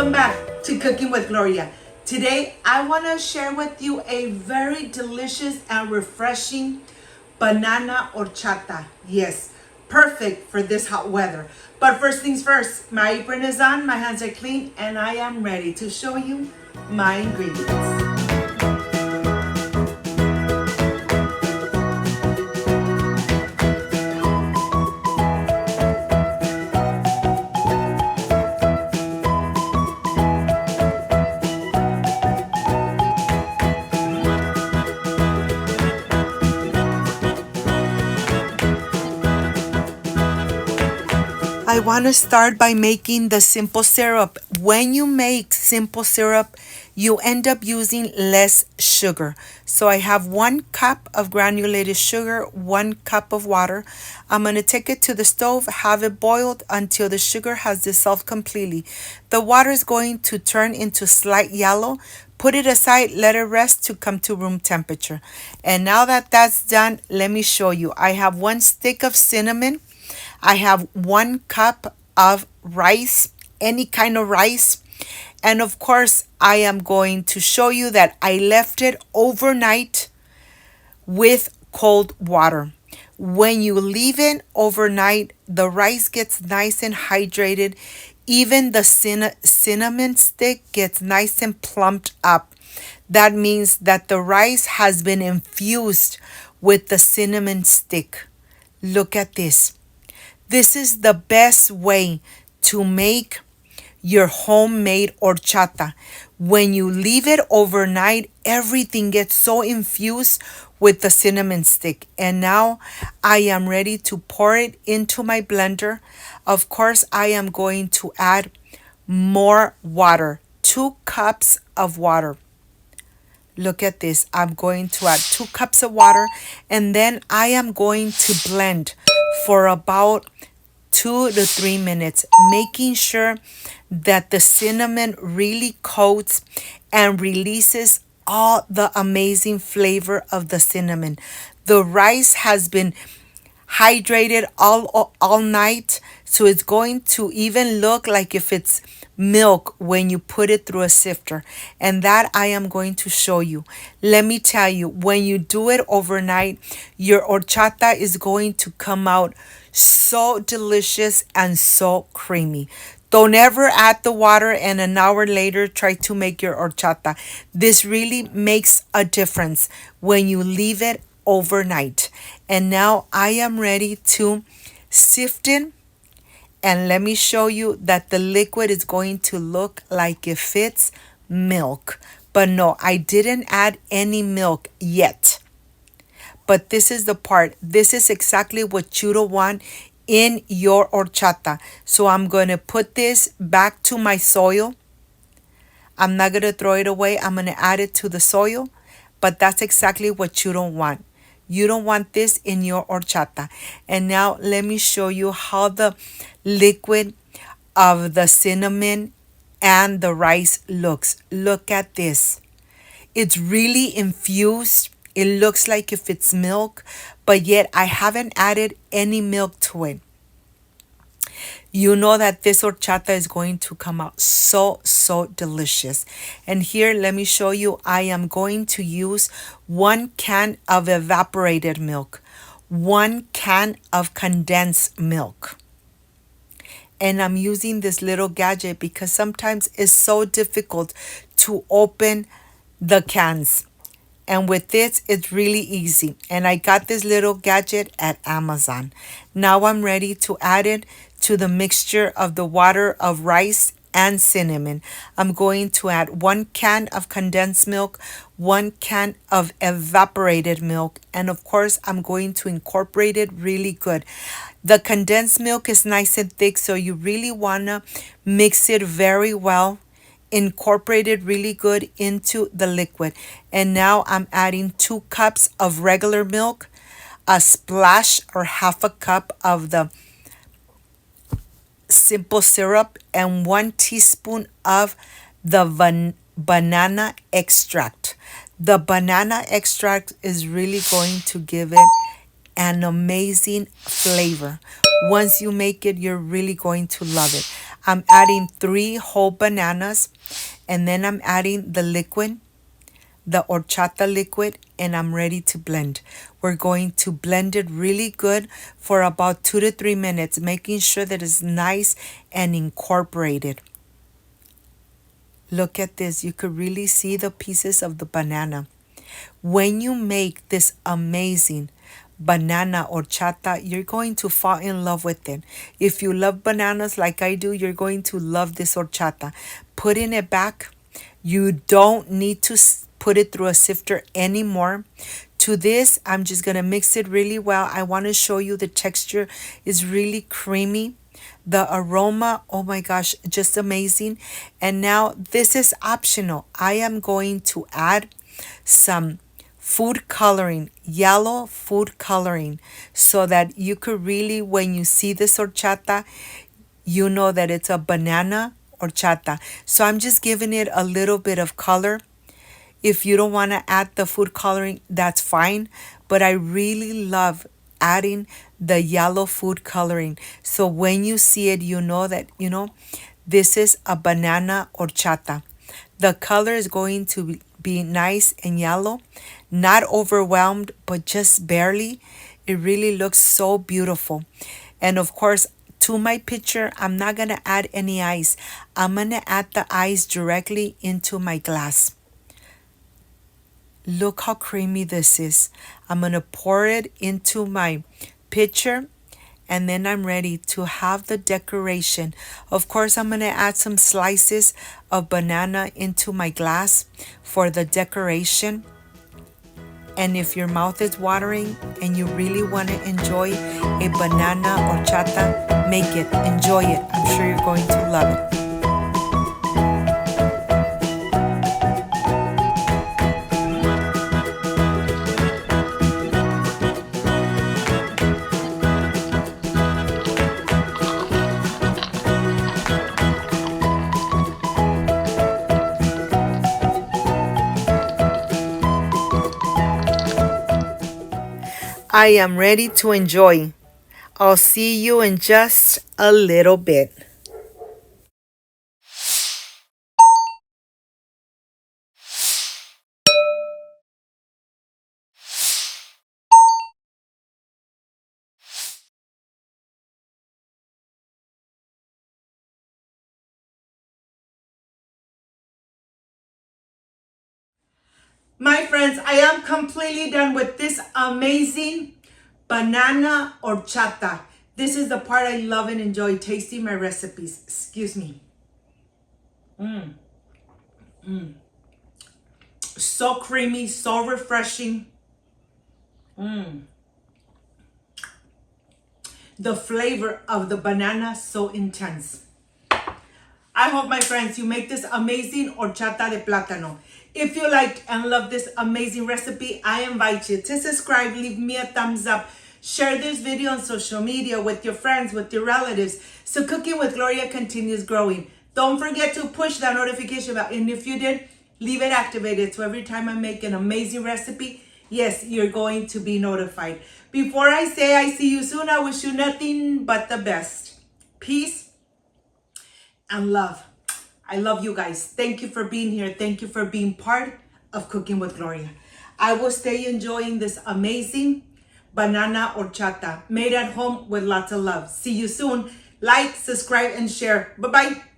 Welcome back to Cooking with Gloria. Today I want to share with you a very delicious and refreshing banana horchata. Yes, perfect for this hot weather. But first things first, my apron is on, my hands are clean, and I am ready to show you my ingredients. I want to start by making the simple syrup. When you make simple syrup, you end up using less sugar. So I have 1 cup of granulated sugar, 1 cup of water. I'm going to take it to the stove, have it boiled until the sugar has dissolved completely. The water is going to turn into slight yellow. Put it aside, let it rest to come to room temperature. And now that that's done, let me show you. I have 1 stick of cinnamon. I have 1 cup of rice, any kind of rice. And of course, I am going to show you that I left it overnight with cold water. When you leave it overnight, the rice gets nice and hydrated. Even the cinnamon stick gets nice and plumped up. That means that the rice has been infused with the cinnamon stick. Look at this. This is the best way to make your homemade horchata. When you leave it overnight, everything gets so infused with the cinnamon stick. And now I am ready to pour it into my blender. Of course, I am going to add more water, 2 cups of water. Look at this. I'm going to add 2 cups of water, and then I am going to blend for about 2 to 3 minutes, making sure that the cinnamon really coats and releases all the amazing flavor of the cinnamon. The rice has been hydrated all night, so it's going to even look like if it's milk when you put it through a sifter. And that I am going to show you. Let me tell you, when you do it overnight, your horchata is going to come out so delicious and so creamy. Don't ever add the water and an hour later try to make your horchata. This really makes a difference when you leave it overnight. And now I am ready to sift it. And let me show you that the liquid is going to look like if it's milk. But no, I didn't add any milk yet. But this is the part. This is exactly what you don't want in your horchata. So I'm going to put this back to my soil. I'm not going to throw it away. I'm going to add it to the soil. But that's exactly what you don't want. You don't want this in your horchata. And now let me show you how the liquid of the cinnamon and the rice looks. Look at this. It's really infused. It looks like if it's milk, but yet I haven't added any milk to it. You know that this horchata is going to come out so delicious. And here, let me show you, I am going to use 1 can of evaporated milk, 1 can of condensed milk. And I'm using this little gadget because sometimes it's so difficult to open the cans. And with this, it's really easy. And I got this little gadget at Amazon. Now I'm ready to add it to the mixture of the water of rice and cinnamon. I'm going to add 1 can of condensed milk, 1 can of evaporated milk, and of course, I'm going to incorporate it really good. The condensed milk is nice and thick, so you really want to mix it very well. Incorporate it really good into the liquid. And now I'm adding 2 cups of regular milk, a splash or half a cup of the simple syrup, and 1 teaspoon of the banana extract. The banana extract is really going to give it an amazing flavor. Once you make it, you're really going to love it. I'm adding 3 whole bananas, and then I'm adding the liquid, the horchata liquid, and I'm ready to blend. We're going to blend it really good for about 2 to 3 minutes, making sure that it's nice and incorporated. Look at this. You could really see the pieces of the banana. When you make this amazing banana horchata, you're going to fall in love with it. If you love bananas like I do, you're going to love this horchata. Putting it back, you don't need to put it through a sifter anymore. To this, I'm just going to mix it really well. I want to show you the texture is really creamy. The aroma, oh my gosh, just amazing. And now this is optional. I am going to add some food coloring, yellow food coloring, so that you could really, when you see this horchata, you know that it's a banana horchata. So I'm just giving it a little bit of color. If you don't want to add the food coloring, that's fine. But I really love adding the yellow food coloring. So when you see it, you know that, this is a banana horchata. The color is going to be nice and yellow, not overwhelmed, but just barely. It really looks so beautiful. And of course, to my picture, I'm not going to add any ice. I'm going to add the ice directly into my glass. Look how creamy this is. I'm going to pour it into my pitcher, and then I'm ready to have the decoration. Of course, I'm going to add some slices of banana into my glass for the decoration. And if your mouth is watering and you really want to enjoy a banana horchata, make it, enjoy it. I'm sure you're going to love it. I am ready to enjoy. I'll see you in just a little bit. My friends, I am completely done with this amazing banana horchata. This is the part I love and enjoy, tasting my recipes. Excuse me. So creamy, so refreshing. The flavor of the banana, so intense. I hope, my friends, you make this amazing horchata de plátano. If you liked and love this amazing recipe, I invite you to subscribe, leave me a thumbs up, share this video on social media with your friends, with your relatives, so Cooking with Gloria continues growing. Don't forget to push that notification bell, and if you did, leave it activated, so every time I make an amazing recipe, yes, you're going to be notified. Before I say I see you soon, I wish you nothing but the best. Peace and love. I love you guys. Thank you for being here. Thank you for being part of Cooking with Gloria. I will stay enjoying this amazing banana horchata made at home with lots of love. See you soon. Like, subscribe, and share. Bye-bye.